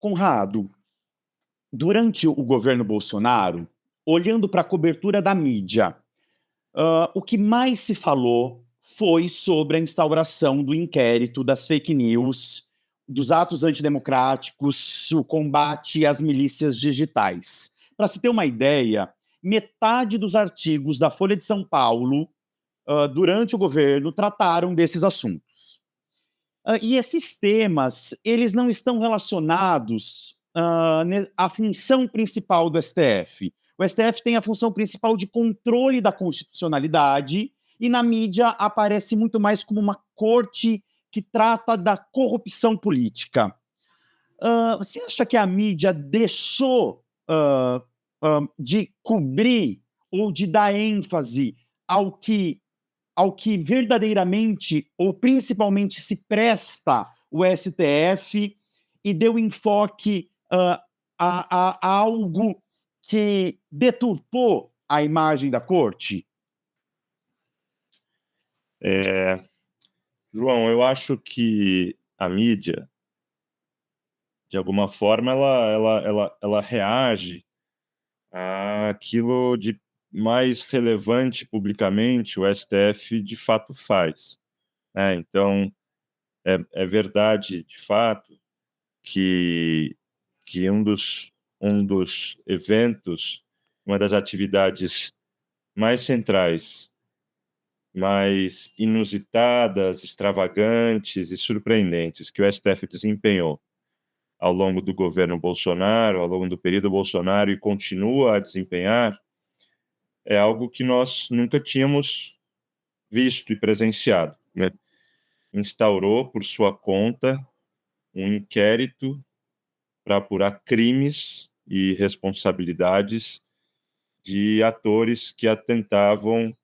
Conrado, durante o governo Bolsonaro, olhando para a cobertura da mídia, o que mais se falou foi sobre a instauração do inquérito das fake news, dos atos antidemocráticos, o combate às milícias digitais. Para se ter uma ideia, metade dos artigos da Folha de São Paulo, durante o governo, trataram desses assuntos. E esses temas, eles não estão relacionados à função principal do STF. O STF tem a função principal de controle da constitucionalidade e na mídia aparece muito mais como uma corte que trata da corrupção política. Você acha que a mídia deixou de cobrir ou de dar ênfase ao que verdadeiramente ou principalmente se presta o STF e deu enfoque a algo que deturpou a imagem da corte? João, eu acho que a mídia, de alguma forma, ela reage àquilo de mais relevante publicamente o STF de fato faz, né? Então, é verdade, de fato, que um dos eventos, uma das atividades mais centrais, mais inusitadas, extravagantes e surpreendentes que o STF desempenhou ao longo do governo Bolsonaro, ao longo do período Bolsonaro e continua a desempenhar, é algo que nós nunca tínhamos visto e presenciado, né? Instaurou por sua conta um inquérito para apurar crimes e responsabilidades de atores que atentavam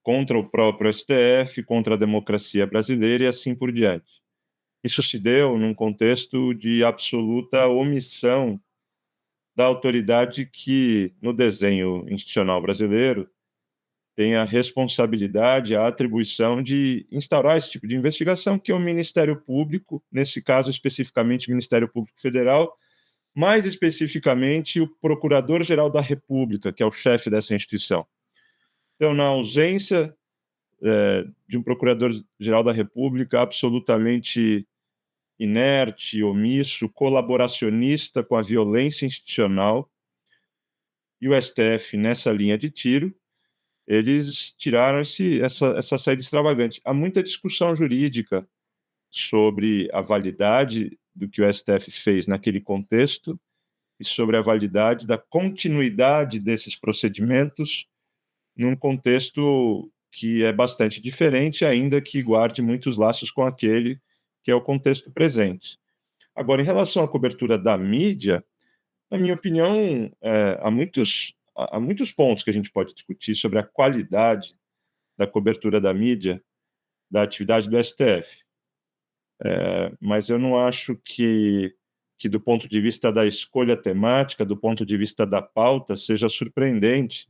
contra o próprio STF, contra a democracia brasileira e assim por diante. Isso se deu num contexto de absoluta omissão da autoridade que, no desenho institucional brasileiro, tem a responsabilidade, a atribuição de instaurar esse tipo de investigação, que é o Ministério Público, nesse caso especificamente o Ministério Público Federal, mais especificamente o Procurador-Geral da República, que é o chefe dessa instituição. Então, na ausência de um Procurador-Geral da República absolutamente inerte, omisso, colaboracionista com a violência institucional, e o STF nessa linha de tiro, eles tiraram essa saída extravagante. Há muita discussão jurídica sobre a validade do que o STF fez naquele contexto e sobre a validade da continuidade desses procedimentos num contexto que é bastante diferente, ainda que guarde muitos laços com aquele que é o contexto presente. Agora, em relação à cobertura da mídia, na minha opinião, há muitos pontos que a gente pode discutir sobre a qualidade da cobertura da mídia da atividade do STF. Mas eu não acho que do ponto de vista da escolha temática, do ponto de vista da pauta, seja surpreendente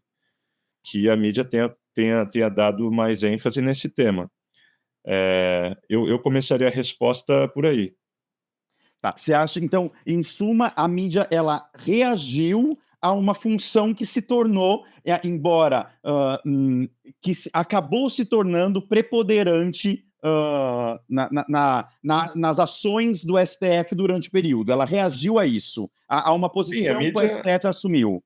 que a mídia tenha dado mais ênfase nesse tema. Eu começaria a resposta por aí. Tá. Você acha, então, em suma, a mídia ela reagiu a uma função que se tornou, embora acabou se tornando preponderante nas ações do STF durante o período. Ela reagiu a isso, a uma Sim, a posição que o mídia, STF assumiu.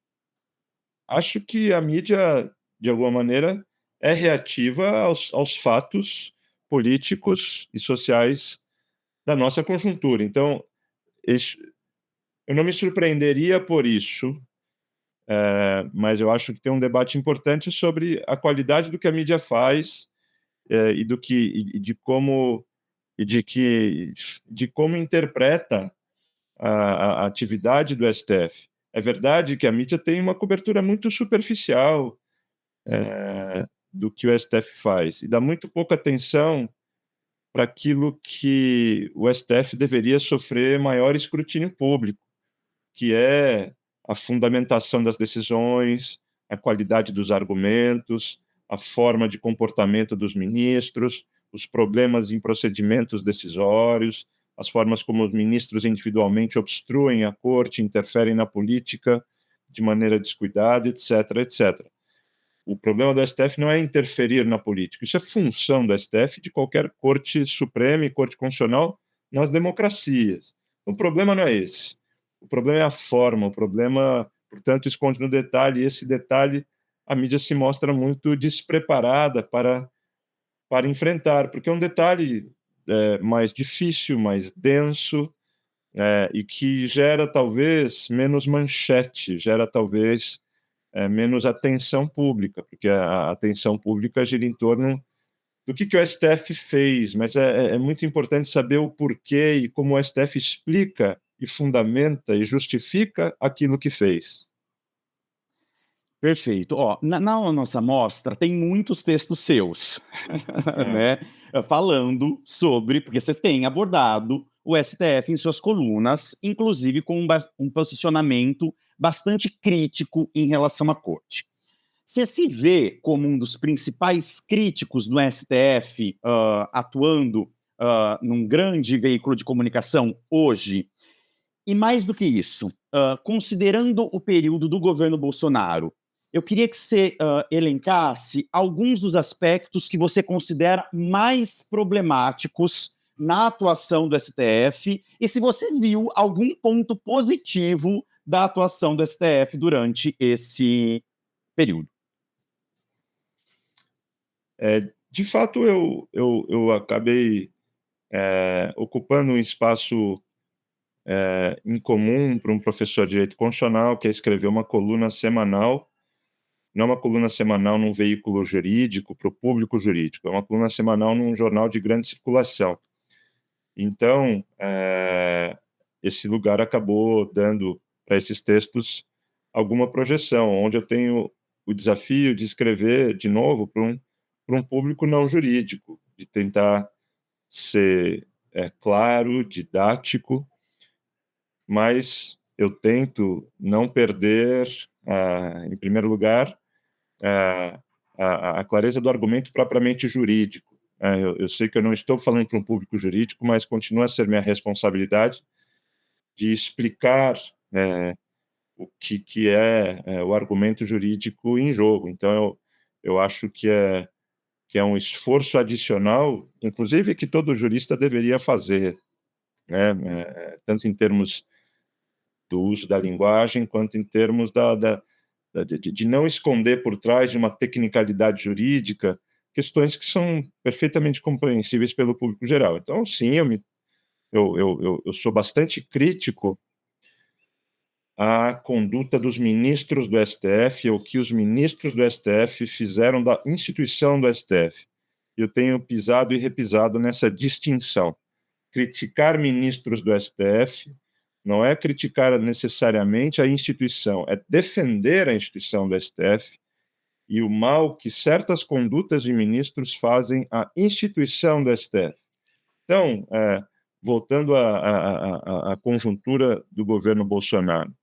acho que a mídia, de alguma maneira, é reativa aos fatos políticos e sociais da nossa conjuntura. Então, eu não me surpreenderia por isso, mas eu acho que tem um debate importante sobre a qualidade do que a mídia faz, e de como interpreta a atividade do STF. É verdade que a mídia tem uma cobertura muito superficial do que o STF faz e dá muito pouca atenção para aquilo que o STF deveria sofrer maior escrutínio público, que é a fundamentação das decisões, a qualidade dos argumentos, a forma de comportamento dos ministros, os problemas em procedimentos decisórios, as formas como os ministros individualmente obstruem a corte, interferem na política de maneira descuidada, etc., etc. O problema do STF não é interferir na política, isso é função do STF, de qualquer corte suprema e corte constitucional nas democracias. O problema não é esse. O problema é a forma, o problema, portanto, esconde no detalhe, e esse detalhe a mídia se mostra muito despreparada para enfrentar, porque é um detalhe mais difícil, mais denso, e que gera talvez menos manchete, gera talvez menos atenção pública, porque a atenção pública gira em torno do que o STF fez, mas é muito importante saber o porquê e como o STF explica e fundamenta e justifica aquilo que fez. Perfeito. Ó, na nossa mostra tem muitos textos seus, É. né, falando sobre porque você tem abordado o STF em suas colunas, inclusive com um posicionamento bastante crítico em relação à corte. Você se vê como um dos principais críticos do STF, atuando, num grande veículo de comunicação hoje? E mais do que isso, considerando o período do governo Bolsonaro, eu queria que você, elencasse alguns dos aspectos que você considera mais problemáticos na atuação do STF e se você viu algum ponto positivo da atuação do STF durante esse período. De fato, eu acabei ocupando um espaço incomum para um professor de direito constitucional, que é escrever uma coluna semanal, não uma coluna semanal num veículo jurídico, para o público jurídico, é uma coluna semanal num jornal de grande circulação. Então, esse lugar acabou dando para esses textos alguma projeção, onde eu tenho o desafio de escrever de novo para um público não jurídico, de tentar ser claro, didático, mas eu tento não perder, em primeiro lugar, a clareza do argumento propriamente jurídico. Eu sei que eu não estou falando para um público jurídico, mas continua a ser minha responsabilidade de explicar o que é o argumento jurídico em jogo. Então, eu acho que é um esforço adicional, inclusive que todo jurista deveria fazer, né? Tanto em termos do uso da linguagem, quanto em termos de não esconder por trás de uma tecnicalidade jurídica questões que são perfeitamente compreensíveis pelo público geral. Então, sim, eu sou bastante crítico à conduta dos ministros do STF, ou que os ministros do STF fizeram da instituição do STF. Eu tenho pisado e repisado nessa distinção. Criticar ministros do STF não é criticar necessariamente a instituição, é defender a instituição do STF e o mal que certas condutas de ministros fazem à instituição do STF. Então, voltando à conjuntura do governo Bolsonaro,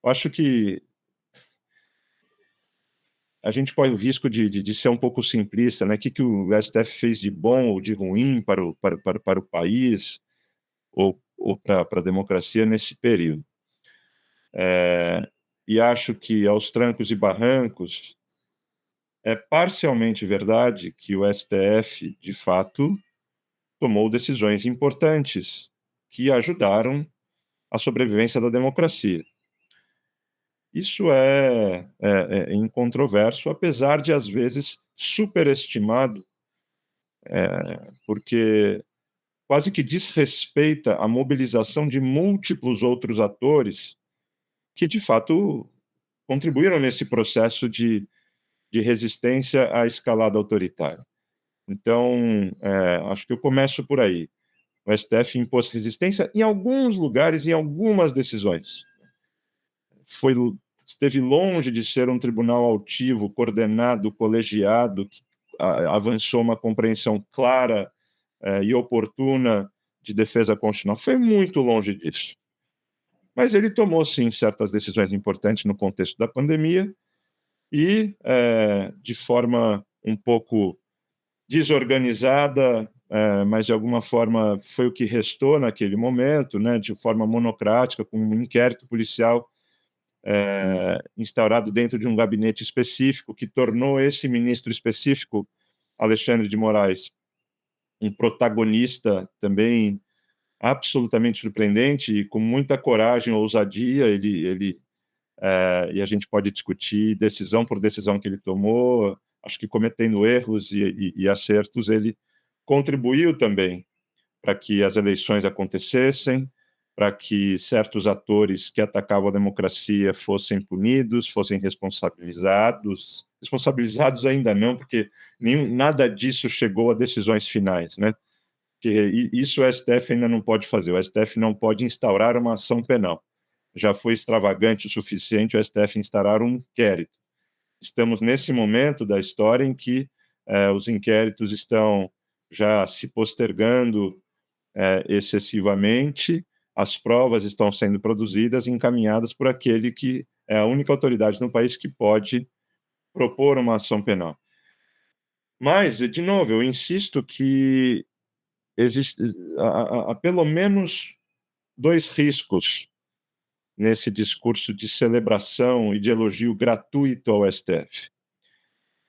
eu acho que a gente corre o risco de ser um pouco simplista, né? O que o STF fez de bom ou de ruim para o país ou para a democracia nesse período. E acho que, aos trancos e barrancos, é parcialmente verdade que o STF, de fato, tomou decisões importantes que ajudaram a sobrevivência da democracia. Isso é incontroverso, apesar de, às vezes, superestimado, porque quase que desrespeita a mobilização de múltiplos outros atores que, de fato, contribuíram nesse processo de resistência à escalada autoritária. Então, acho que eu começo por aí. O STF impôs resistência em alguns lugares, em algumas decisões. Esteve longe de ser um tribunal altivo, coordenado, colegiado, que avançou uma compreensão clara e oportuna de defesa constitucional. Foi muito longe disso. Mas ele tomou, sim, certas decisões importantes no contexto da pandemia e, de forma um pouco desorganizada, mas de alguma forma foi o que restou naquele momento, né, de forma monocrática, com um inquérito policial instaurado dentro de um gabinete específico, que tornou esse ministro específico, Alexandre de Moraes, um protagonista também absolutamente surpreendente e com muita coragem, ousadia. E a gente pode discutir decisão por decisão que ele tomou, acho que cometendo erros e acertos, ele contribuiu também para que as eleições acontecessem, para que certos atores que atacavam a democracia fossem punidos, fossem responsabilizados. Responsabilizados ainda não, porque nada disso chegou a decisões finais, né? Que isso o STF ainda não pode fazer. O STF não pode instaurar uma ação penal. Já foi extravagante o suficiente o STF instaurar um inquérito. Estamos nesse momento da história em que os inquéritos estão já se postergando excessivamente, as provas estão sendo produzidas e encaminhadas por aquele que é a única autoridade no país que pode propor uma ação penal. Mas, de novo, eu insisto que há pelo menos dois riscos nesse discurso de celebração e de elogio gratuito ao STF.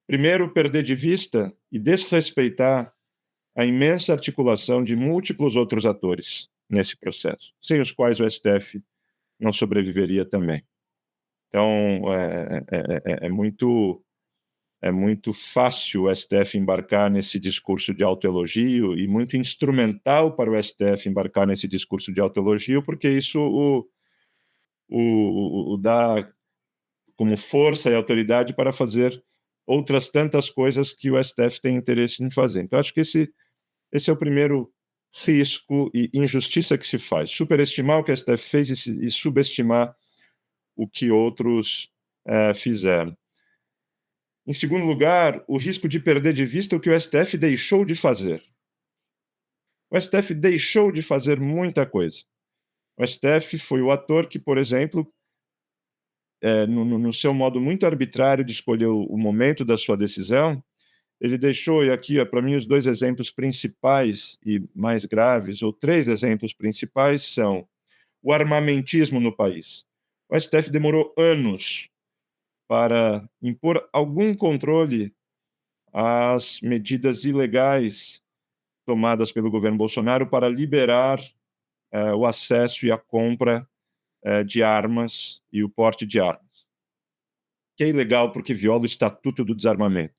Primeiro, perder de vista e desrespeitar a imensa articulação de múltiplos outros atores nesse processo, sem os quais o STF não sobreviveria também. Então, é muito fácil o STF embarcar nesse discurso de autoelogio e muito instrumental para o STF embarcar nesse discurso de autoelogio, porque isso o dá como força e autoridade para fazer outras tantas coisas que o STF tem interesse em fazer. Então, acho que esse é o primeiro risco e injustiça que se faz, superestimar o que o STF fez e subestimar o que outros fizeram. Em segundo lugar, o risco de perder de vista o que o STF deixou de fazer. O STF deixou de fazer muita coisa. O STF foi o ator que, por exemplo, no seu modo muito arbitrário de escolher o momento da sua decisão, ele deixou, e aqui, para mim, os dois exemplos principais e mais graves, ou três exemplos principais, são o armamentismo no país. O STF demorou anos para impor algum controle às medidas ilegais tomadas pelo governo Bolsonaro para liberar o acesso e a compra de armas e o porte de armas, que é ilegal porque viola o Estatuto do Desarmamento.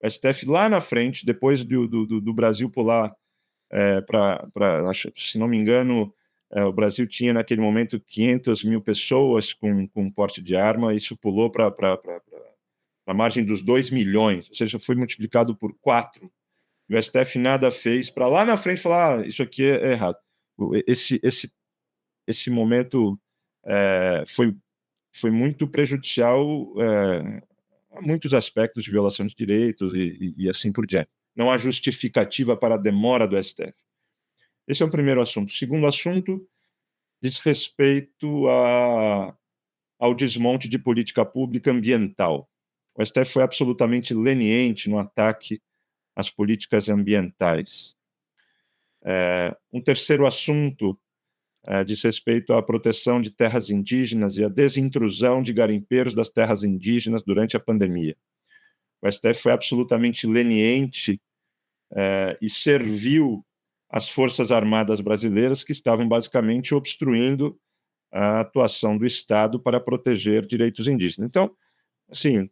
O STF lá na frente, depois do Brasil pular se não me engano, o Brasil tinha naquele momento 500 mil pessoas com porte de arma, isso pulou para a margem dos 2 milhões, ou seja, foi multiplicado por 4. O STF nada fez para lá na frente falar, isso aqui é errado. Esse momento foi muito prejudicial a muitos aspectos de violação de direitos e assim por diante. Não há justificativa para a demora do STF. Esse é o primeiro assunto. O segundo assunto diz respeito ao desmonte de política pública ambiental. O STF foi absolutamente leniente no ataque às políticas ambientais. Um terceiro assunto diz respeito à proteção de terras indígenas e à desintrusão de garimpeiros das terras indígenas durante a pandemia. O STF foi absolutamente leniente e serviu as Forças Armadas brasileiras, que estavam basicamente obstruindo a atuação do Estado para proteger direitos indígenas. Então, assim,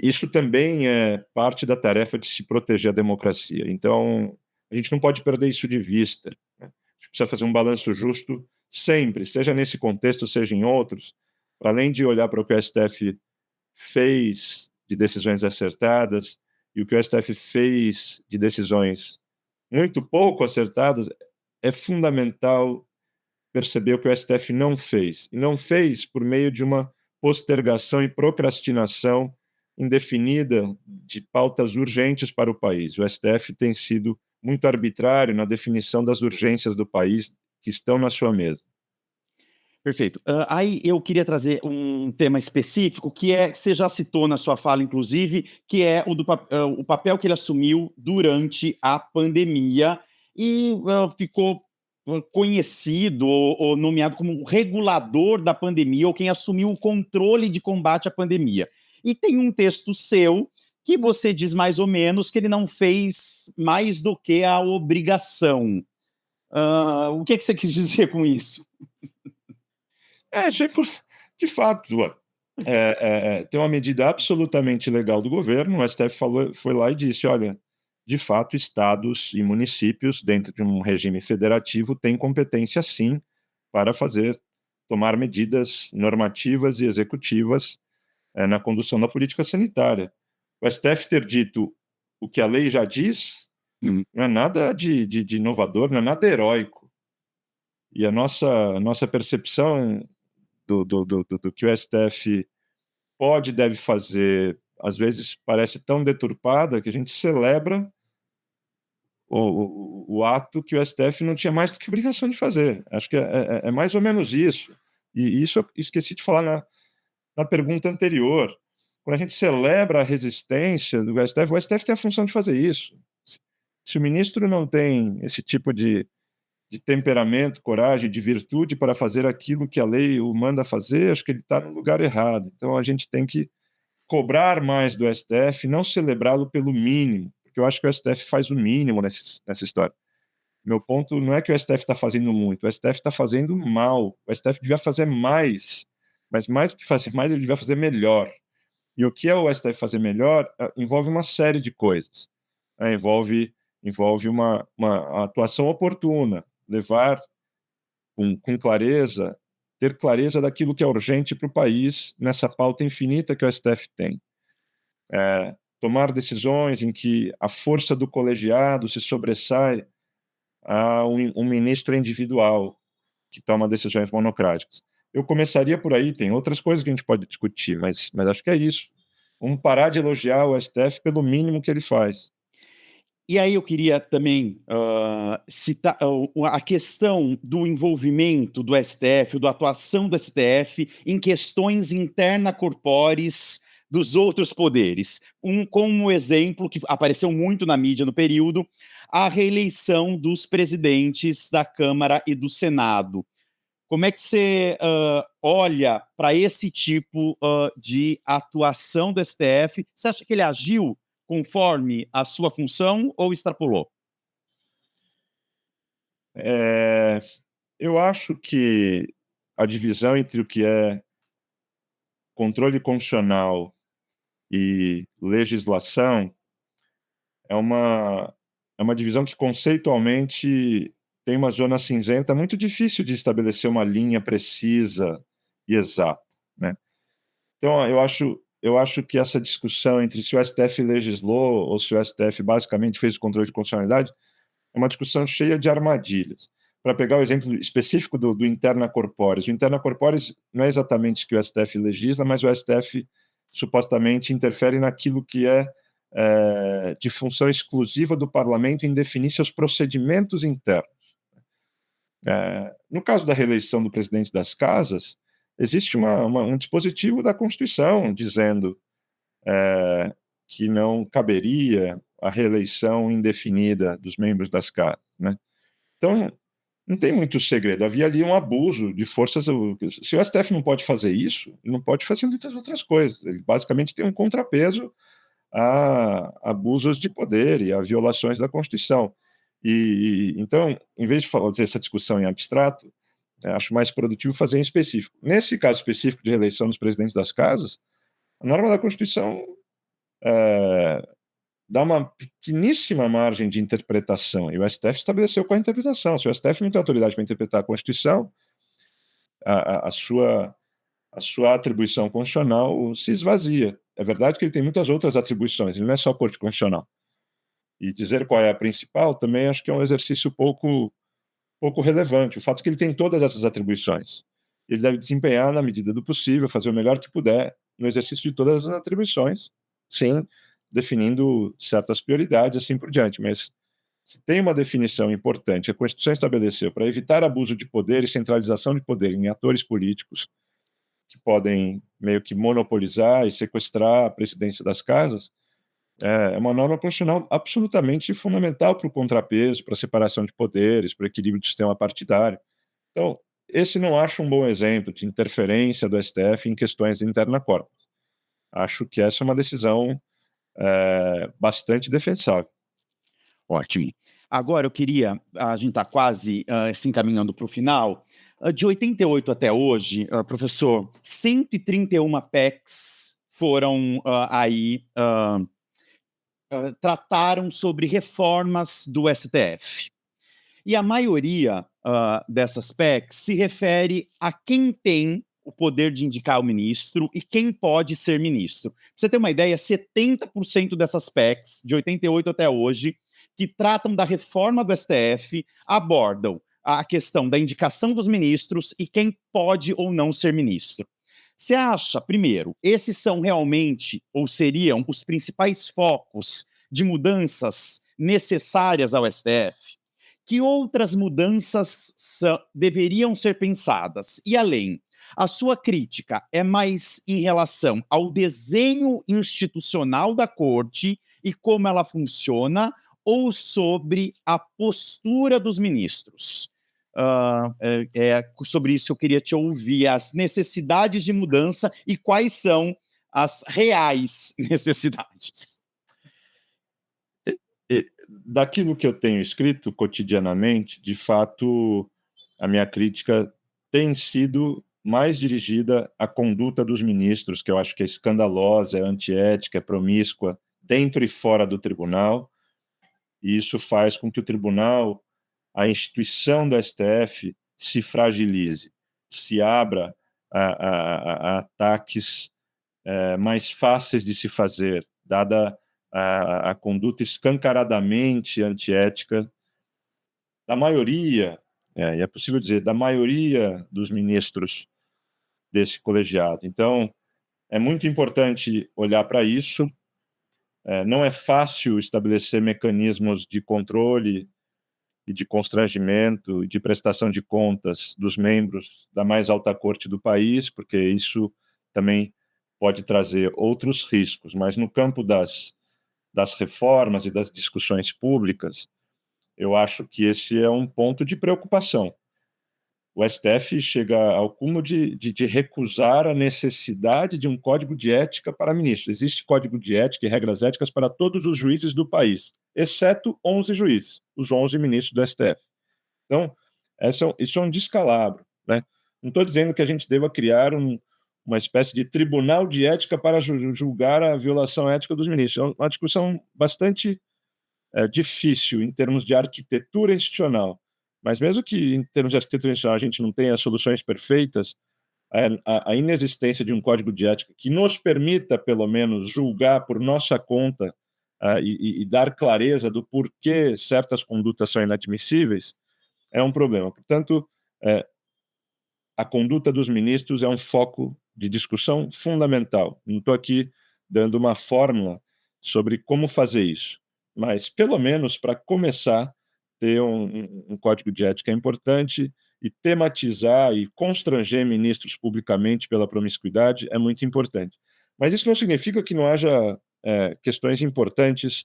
isso também é parte da tarefa de se proteger a democracia. Então, a gente não pode perder isso de vista, né? A gente precisa fazer um balanço justo sempre, seja nesse contexto, seja em outros, para além de olhar para o que o STF fez de decisões acertadas e o que o STF fez de decisões muito pouco acertadas, é fundamental perceber o que o STF não fez. E não fez por meio de uma postergação e procrastinação indefinida de pautas urgentes para o país. O STF tem sido muito arbitrário na definição das urgências do país que estão na sua mesa. Perfeito. Aí eu queria trazer um tema específico, que você já citou na sua fala, inclusive, que é o papel que ele assumiu durante a pandemia e ficou conhecido ou nomeado como o regulador da pandemia, ou quem assumiu o controle de combate à pandemia. E tem um texto seu que você diz mais ou menos que ele não fez mais do que a obrigação. O que você quis dizer com isso? Isso é de fato, tem uma medida absolutamente legal do governo, o STF foi lá e disse: "Olha, de fato, estados e municípios, dentro de um regime federativo, têm competência sim, para tomar medidas normativas e executivas, na condução da política sanitária". O STF ter dito o que a lei já diz, Hum. não é nada de inovador, não é nada heróico. E a nossa percepção do que o STF pode e deve fazer, às vezes parece tão deturpada que a gente celebra o ato que o STF não tinha mais do que obrigação de fazer. Acho que é mais ou menos isso. E isso eu esqueci de falar na pergunta anterior. Quando a gente celebra a resistência do STF, o STF tem a função de fazer isso. Se o ministro não tem esse tipo de temperamento, coragem, de virtude para fazer aquilo que a lei o manda fazer, acho que ele está no lugar errado. Então a gente tem que cobrar mais do STF, não celebrá-lo pelo mínimo, porque eu acho que o STF faz o mínimo nessa história. Meu ponto não é que o STF está fazendo muito, o STF está fazendo mal. O STF devia fazer mais, mas mais do que fazer mais, ele devia fazer melhor. E o que é o STF fazer melhor envolve uma série de coisas. Envolve uma atuação oportuna, levar com clareza, ter clareza daquilo que é urgente para o país nessa pauta infinita que o STF tem. Tomar decisões em que a força do colegiado se sobressai a um ministro individual que toma decisões monocráticas. Eu começaria por aí, tem outras coisas que a gente pode discutir, mas acho que é isso. Vamos parar de elogiar o STF pelo mínimo que ele faz. E aí eu queria também citar a questão do envolvimento do STF, da atuação do STF em questões interna corporis dos outros poderes. Como exemplo que apareceu muito na mídia no período, a reeleição dos presidentes da Câmara e do Senado. Como é que você olha para esse tipo de atuação do STF? Você acha que ele agiu conforme a sua função ou extrapolou? Eu acho que a divisão entre o que é controle constitucional e legislação é uma divisão que conceitualmente tem uma zona cinzenta muito difícil de estabelecer uma linha precisa e exata, né? Então, eu acho que essa discussão entre se o STF legislou ou se o STF basicamente fez o controle de constitucionalidade é uma discussão cheia de armadilhas. Para pegar o exemplo específico do interna corporis, o interna corporis não é exatamente que o STF legisla, mas o STF supostamente interfere naquilo que é de função exclusiva do parlamento em definir seus procedimentos internos. No caso da reeleição do presidente das casas, existe um dispositivo da Constituição dizendo que não caberia a reeleição indefinida dos membros das casas, né? Então, não tem muito segredo. Havia ali um abuso de forças. Se o STF não pode fazer isso, ele não pode fazer muitas outras coisas. Ele basicamente tem um contrapeso a abusos de poder e a violações da Constituição. Então, em vez de fazer essa discussão em abstrato, acho mais produtivo fazer em específico. Nesse caso específico de reeleição dos presidentes das casas, a norma da Constituição dá uma pequeníssima margem de interpretação, e o STF estabeleceu qual é a interpretação. Se o STF não tem autoridade para interpretar a Constituição, a sua atribuição constitucional se esvazia. É verdade que ele tem muitas outras atribuições, ele não é só Corte Constitucional. E dizer qual é a principal também acho que é um exercício pouco relevante. O fato é que ele tem todas essas atribuições. Ele deve desempenhar, na medida do possível, fazer o melhor que puder no exercício de todas as atribuições, sim, definindo certas prioridades, assim por diante. Mas Se tem uma definição importante que a Constituição estabeleceu para evitar abuso de poder e centralização de poder em atores políticos que podem meio que monopolizar e sequestrar a presidência das casas, é uma norma constitucional absolutamente fundamental para o contrapeso, para a separação de poderes, para o equilíbrio do sistema partidário. Então, esse não acho um bom exemplo de interferência do STF em questões de interna corpus. Acho que essa é uma decisão bastante defensável. Ótimo. Agora eu queria, a gente está quase se encaminhando para o final. De 88 até hoje, professor, 131 PECs foram trataram sobre reformas do STF. E a maioria dessas PECs se refere a quem tem o poder de indicar o ministro e quem pode ser ministro. Pra você ter uma ideia, 70% dessas PECs, de 88 até hoje, que tratam da reforma do STF, abordam a questão da indicação dos ministros e quem pode ou não ser ministro. Você acha, primeiro, esses são realmente, ou seriam, os principais focos de mudanças necessárias ao STF? Que outras mudanças deveriam ser pensadas? E além, a sua crítica é mais em relação ao desenho institucional da corte e como ela funciona, ou sobre a postura dos ministros? Sobre isso eu queria te ouvir, as necessidades de mudança e quais são as reais necessidades. Daquilo que eu tenho escrito cotidianamente, de fato, a minha crítica tem sido mais dirigida à conduta dos ministros, que eu acho que é escandalosa, é antiética, é promíscua, dentro e fora do tribunal, e isso faz com que o tribunal, a instituição do STF, se fragilize, se abra a ataques mais fáceis de se fazer, dada a conduta escancaradamente antiética da maioria, e é possível dizer, da maioria dos ministros desse colegiado. Então, é muito importante olhar para isso. Não é fácil estabelecer mecanismos de controle e de constrangimento e de prestação de contas dos membros da mais alta corte do país, porque isso também pode trazer outros riscos. Mas no campo das reformas e das discussões públicas, eu acho que esse é um ponto de preocupação. O STF chega ao cúmulo de recusar a necessidade de um código de ética para ministros. Existe código de ética e regras éticas para todos os juízes do país, exceto 11 juízes, os 11 ministros do STF. Então, isso é um descalabro, né? Não estou dizendo que a gente deva criar uma espécie de tribunal de ética para julgar a violação ética dos ministros. É uma discussão bastante difícil em termos de arquitetura institucional. Mas mesmo que em termos de arquitetura institucional a gente não tenha soluções perfeitas, a inexistência de um código de ética que nos permita, pelo menos, julgar por nossa conta e dar clareza do porquê certas condutas são inadmissíveis, é um problema. Portanto, a conduta dos ministros é um foco de discussão fundamental. Não estou aqui dando uma fórmula sobre como fazer isso, mas, pelo menos, para começar, ter um código de ética é importante, e tematizar e constranger ministros publicamente pela promiscuidade é muito importante. Mas isso não significa que não haja questões importantes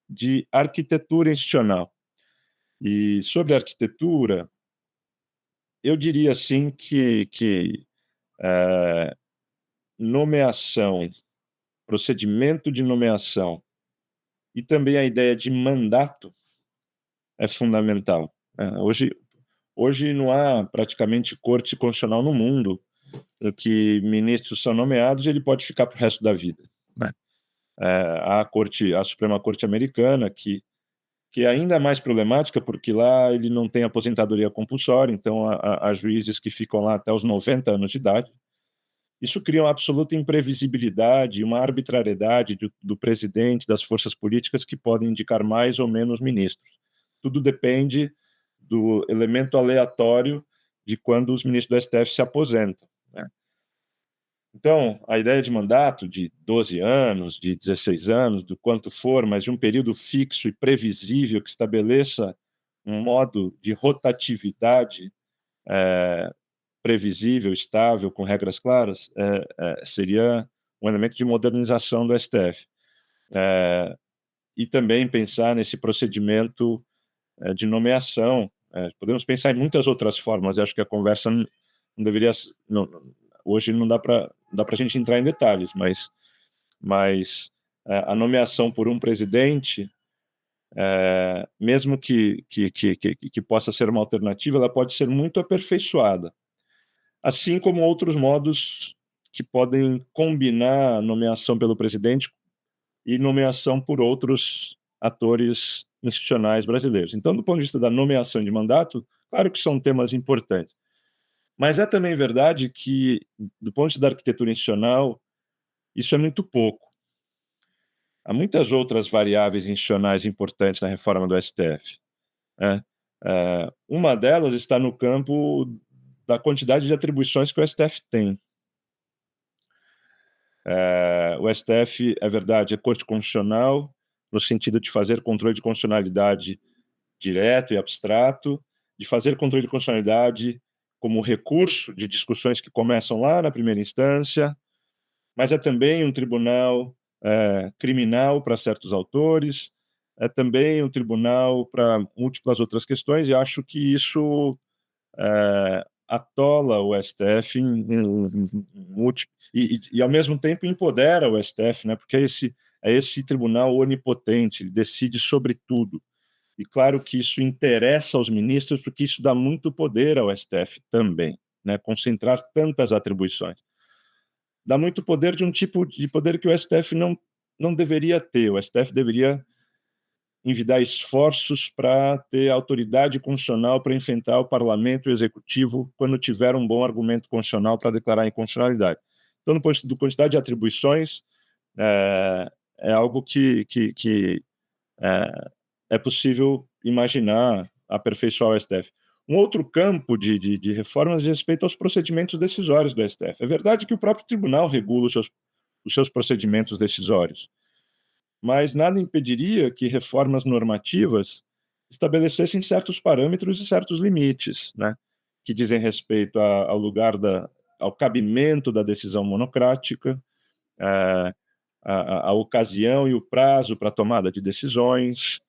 de arquitetura institucional. E sobre arquitetura, eu diria assim que nomeação, procedimento de nomeação e também a ideia de mandato é fundamental. Hoje não há praticamente corte constitucional no mundo que ministros são nomeados e ele pode ficar para o resto da vida. A Suprema Corte Americana, que é ainda mais problemática, porque lá ele não tem aposentadoria compulsória, então há juízes que ficam lá até os 90 anos de idade. Isso cria uma absoluta imprevisibilidade, uma arbitrariedade do presidente, das forças políticas que podem indicar mais ou menos ministros. Tudo depende do elemento aleatório de quando os ministros do STF se aposentam, né? Então, a ideia de mandato de 12 anos, de 16 anos, do quanto for, mas de um período fixo e previsível que estabeleça um modo de rotatividade previsível, estável, com regras claras, seria um elemento de modernização do STF. E também pensar nesse procedimento de nomeação. Podemos pensar em muitas outras formas, e acho que a conversa não deveria... hoje não dá para a gente entrar em detalhes, mas a nomeação por um presidente, mesmo que possa ser uma alternativa, ela pode ser muito aperfeiçoada, assim como outros modos que podem combinar a nomeação pelo presidente e nomeação por outros atores institucionais brasileiros. Então, do ponto de vista da nomeação de mandato, claro que são temas importantes. Mas é também verdade que, do ponto de vista da arquitetura institucional, isso é muito pouco. Há muitas outras variáveis institucionais importantes na reforma do STF. Uma delas está no campo da quantidade de atribuições que o STF tem. O STF, é verdade, é Corte Constitucional, no sentido de fazer controle de constitucionalidade direto e abstrato, de fazer controle de constitucionalidade como recurso de discussões que começam lá na primeira instância, mas é também um tribunal criminal para certos autores, é também um tribunal para múltiplas outras questões, e acho que isso atola o STF e, ao mesmo tempo, empodera o STF, né? Porque é esse tribunal onipotente, ele decide sobre tudo. E claro que isso interessa aos ministros, porque isso dá muito poder ao STF também, né? Concentrar tantas atribuições. Dá muito poder de um tipo de poder que o STF não deveria ter. O STF deveria envidar esforços para ter autoridade constitucional para enfrentar o parlamento e o executivo quando tiver um bom argumento constitucional para declarar a inconstitucionalidade. Então, do ponto de vista da quantidade de atribuições, é algo que é possível imaginar aperfeiçoar o STF. Um outro campo de reformas diz respeito aos procedimentos decisórios do STF. É verdade que o próprio tribunal regula os seus procedimentos decisórios, mas nada impediria que reformas normativas estabelecessem certos parâmetros e certos limites, né, que dizem respeito ao lugar ao cabimento da decisão monocrática, a ocasião e o prazo para a tomada de decisões,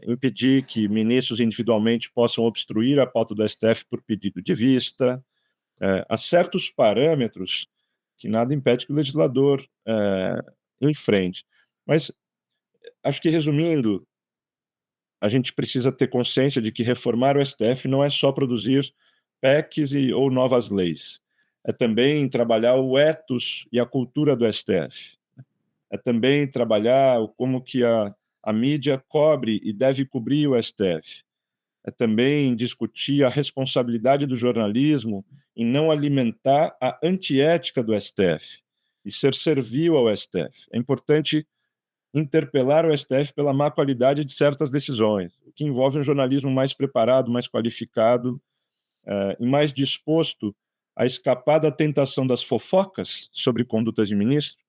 impedir que ministros individualmente possam obstruir a pauta do STF por pedido de vista. Há certos parâmetros que nada impede que o legislador enfrente. Mas acho que, resumindo, a gente precisa ter consciência de que reformar o STF não é só produzir PECs ou novas leis. É também trabalhar o ethos e a cultura do STF. É também trabalhar como que a mídia cobre e deve cobrir o STF. É também discutir a responsabilidade do jornalismo em não alimentar a antiética do STF e ser servil ao STF. É importante interpelar o STF pela má qualidade de certas decisões, o que envolve um jornalismo mais preparado, mais qualificado e mais disposto a escapar da tentação das fofocas sobre condutas de ministro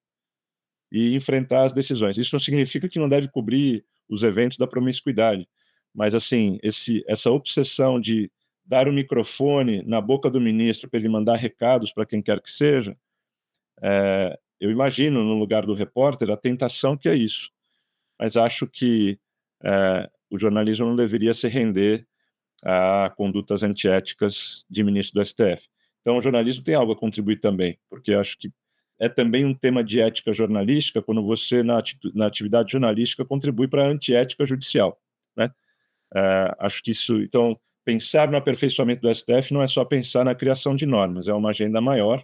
e enfrentar as decisões. Isso não significa que não deve cobrir os eventos da promiscuidade, mas assim, essa obsessão de dar o microfone na boca do ministro para ele mandar recados para quem quer que seja, eu imagino, no lugar do repórter, a tentação que é isso. Mas acho que o jornalismo não deveria se render a condutas antiéticas de ministro do STF. Então, o jornalismo tem algo a contribuir também, porque acho que é também um tema de ética jornalística, quando você, na atividade jornalística, contribui para a antiética judicial, né? Acho que isso... Então, pensar no aperfeiçoamento do STF não é só pensar na criação de normas, é uma agenda maior,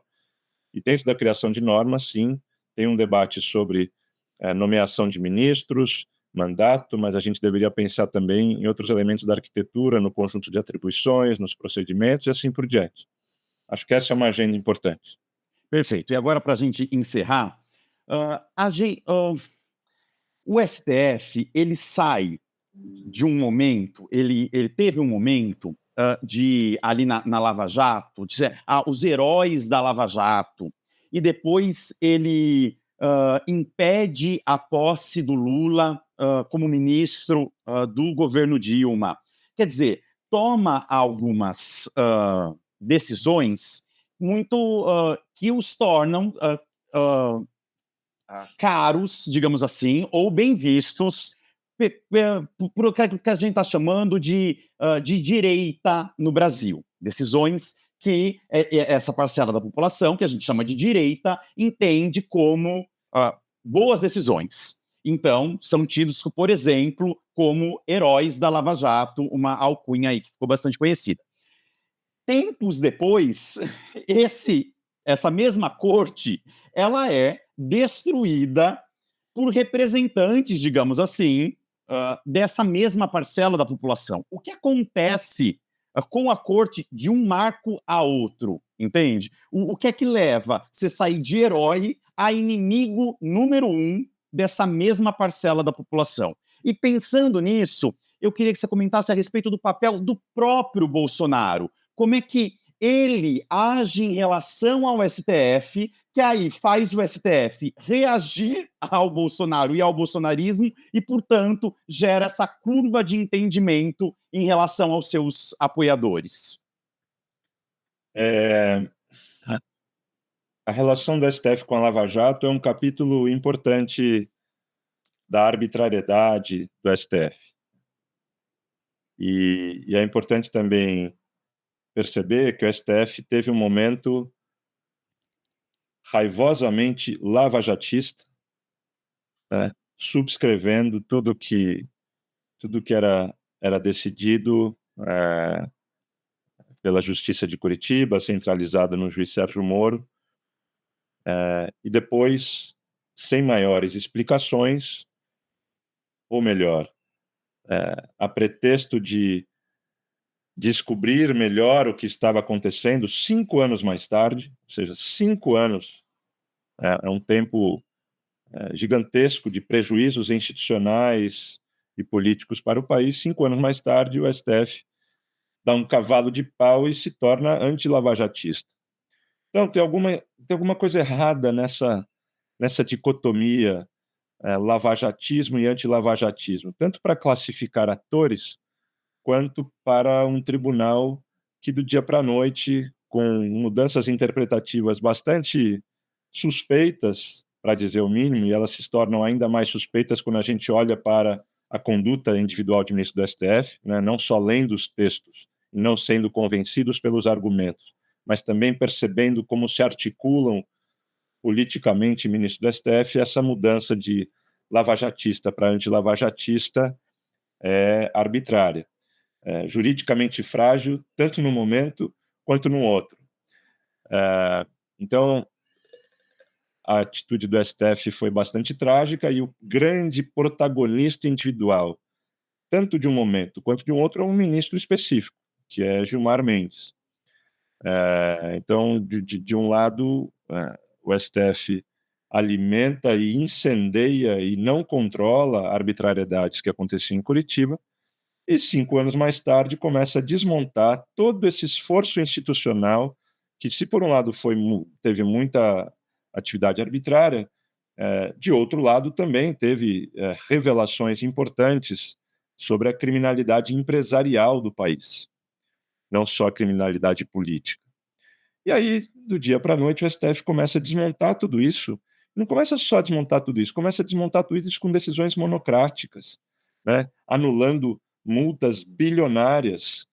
e dentro da criação de normas, sim, tem um debate sobre nomeação de ministros, mandato, mas a gente deveria pensar também em outros elementos da arquitetura, no conjunto de atribuições, nos procedimentos e assim por diante. Acho que essa é uma agenda importante. Perfeito. E agora, para a gente encerrar, o STF, ele sai de um momento, ele teve um momento ali na Lava Jato, os heróis da Lava Jato, e depois ele impede a posse do Lula como ministro do governo Dilma. Quer dizer, toma algumas decisões muito que os tornam caros, digamos assim, ou bem vistos por o que a gente está chamando de direita no Brasil. Decisões que essa parcela da população, que a gente chama de direita, entende como boas decisões. Então, são tidos, por exemplo, como heróis da Lava Jato, uma alcunha aí que ficou bastante conhecida. Tempos depois, essa mesma corte, ela é destruída por representantes, digamos assim, dessa mesma parcela da população. O que acontece com a corte de um marco a outro, entende? O que é que leva você sair de herói a inimigo número um dessa mesma parcela da população? E pensando nisso, eu queria que você comentasse a respeito do papel do próprio Bolsonaro. Como é que ele age em relação ao STF, que aí faz o STF reagir ao Bolsonaro e ao bolsonarismo e, portanto, gera essa curva de entendimento em relação aos seus apoiadores. A relação do STF com a Lava Jato é um capítulo importante da arbitrariedade do STF. E é importante também perceber que o STF teve um momento raivosamente lavajatista, né, subscrevendo tudo que era decidido pela Justiça de Curitiba, centralizada no juiz Sérgio Moro, e depois, sem maiores explicações, ou melhor, a pretexto de descobrir melhor o que estava acontecendo 5 anos mais tarde, ou seja, 5 anos é um tempo gigantesco de prejuízos institucionais e políticos para o país. 5 anos mais tarde, o STF dá um cavalo de pau e se torna anti-lavajatista. Então, tem alguma coisa errada nessa dicotomia lavajatismo e anti-lavajatismo, tanto para classificar atores, quanto para um tribunal que, do dia para a noite, com mudanças interpretativas bastante suspeitas, para dizer o mínimo, e elas se tornam ainda mais suspeitas quando a gente olha para a conduta individual de ministro do STF, né, não só lendo os textos, e não sendo convencidos pelos argumentos, mas também percebendo como se articulam politicamente ministro do STF, essa mudança de lavajatista para anti-lavajatista é arbitrária, juridicamente frágil, tanto num momento quanto no outro. Então, a atitude do STF foi bastante trágica e o grande protagonista individual, tanto de um momento quanto de um outro, é um ministro específico, que é Gilmar Mendes. Então, de um lado, o STF alimenta e incendeia e não controla arbitrariedades que aconteciam em Curitiba, e 5 anos mais tarde começa a desmontar todo esse esforço institucional que, se por um lado teve muita atividade arbitrária, de outro lado também teve revelações importantes sobre a criminalidade empresarial do país, não só a criminalidade política. E aí, do dia para a noite, o STF começa a desmontar tudo isso. Não começa só a desmontar tudo isso, começa a desmontar tudo isso com decisões monocráticas, né? Anulando multas bilionárias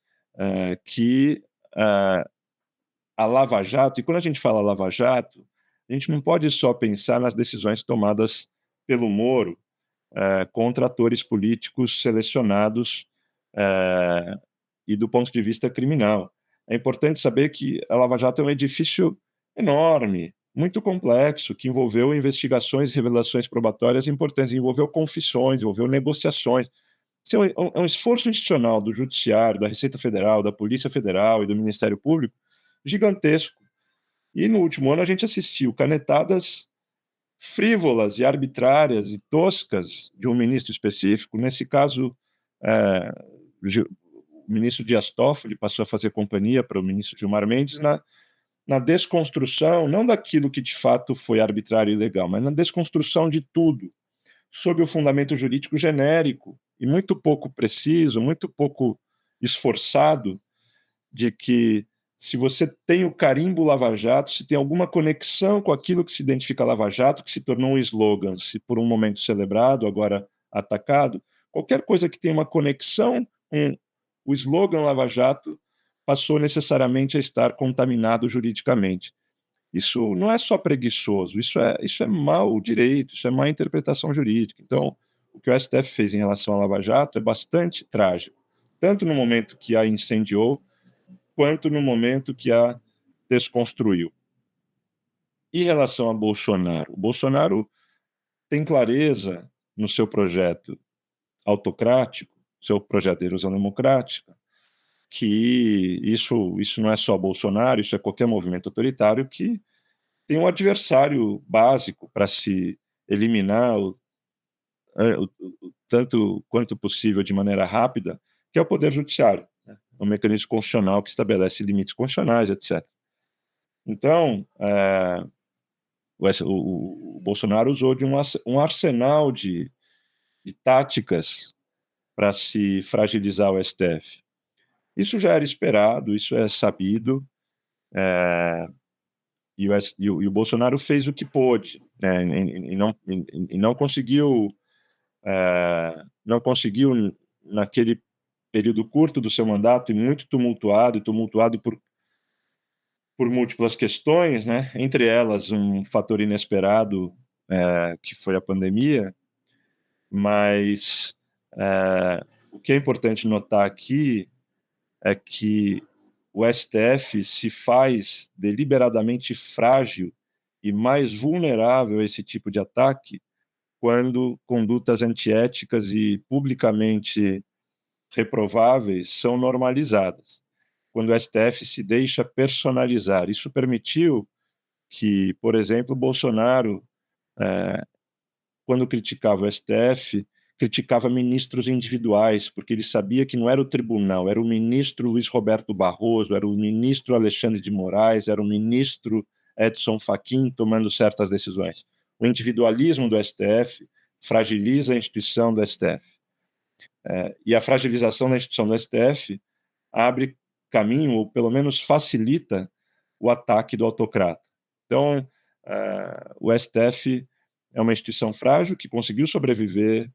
que a Lava Jato, e quando a gente fala Lava Jato, a gente não pode só pensar nas decisões tomadas pelo Moro contra atores políticos selecionados e do ponto de vista criminal. É importante saber que a Lava Jato é um edifício enorme, muito complexo, que envolveu investigações e revelações probatórias importantes, envolveu confissões, envolveu negociações. Isso é um esforço institucional do Judiciário, da Receita Federal, da Polícia Federal e do Ministério Público gigantesco. E no último ano a gente assistiu canetadas frívolas e arbitrárias e toscas de um ministro específico. Nesse caso, o ministro Dias Toffoli passou a fazer companhia para o ministro Gilmar Mendes na desconstrução, não daquilo que de fato foi arbitrário e ilegal, mas na desconstrução de tudo, sob o fundamento jurídico genérico e muito pouco preciso, muito pouco esforçado, de que se você tem o carimbo Lava Jato, se tem alguma conexão com aquilo que se identifica Lava Jato, que se tornou um slogan, se por um momento celebrado, agora atacado, qualquer coisa que tenha uma conexão com o slogan Lava Jato passou necessariamente a estar contaminado juridicamente. Isso não é só preguiçoso, isso é mau direito, isso é má interpretação jurídica. Então, o que o STF fez em relação à Lava Jato é bastante trágico, tanto no momento que a incendiou, quanto no momento que a desconstruiu. Em relação a Bolsonaro, o Bolsonaro tem clareza no seu projeto autocrático, seu projeto de erosão democrática, que isso não é só Bolsonaro, isso é qualquer movimento autoritário que tem um adversário básico para se eliminar tanto quanto possível de maneira rápida, que é o Poder Judiciário, né? É um mecanismo constitucional que estabelece limites constitucionais, etc. Então, o Bolsonaro usou de um arsenal de táticas para se fragilizar o STF. Isso já era esperado, isso é sabido, e o Bolsonaro fez o que pôde, né, e não conseguiu, naquele período curto do seu mandato, e muito tumultuado por múltiplas questões, né, entre elas um fator inesperado, que foi a pandemia, mas o que é importante notar aqui é que o STF se faz deliberadamente frágil e mais vulnerável a esse tipo de ataque quando condutas antiéticas e publicamente reprováveis são normalizadas, quando o STF se deixa personalizar. Isso permitiu que, por exemplo, Bolsonaro, quando criticava o STF, criticava ministros individuais, porque ele sabia que não era o tribunal, era o ministro Luiz Roberto Barroso, era o ministro Alexandre de Moraes, era o ministro Edson Fachin tomando certas decisões. O individualismo do STF fragiliza a instituição do STF. E a fragilização da instituição do STF abre caminho, ou pelo menos facilita, o ataque do autocrata. Então, o STF é uma instituição frágil que conseguiu sobreviver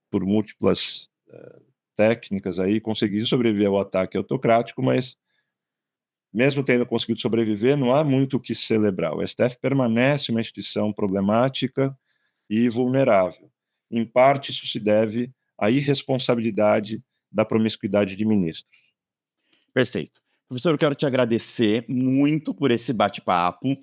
por múltiplas técnicas aí, conseguiu sobreviver ao ataque autocrático, mas mesmo tendo conseguido sobreviver, não há muito o que celebrar. O STF permanece uma instituição problemática e vulnerável. Em parte, isso se deve à irresponsabilidade da promiscuidade de ministros. Perfeito. Professor, eu quero te agradecer muito por esse bate-papo.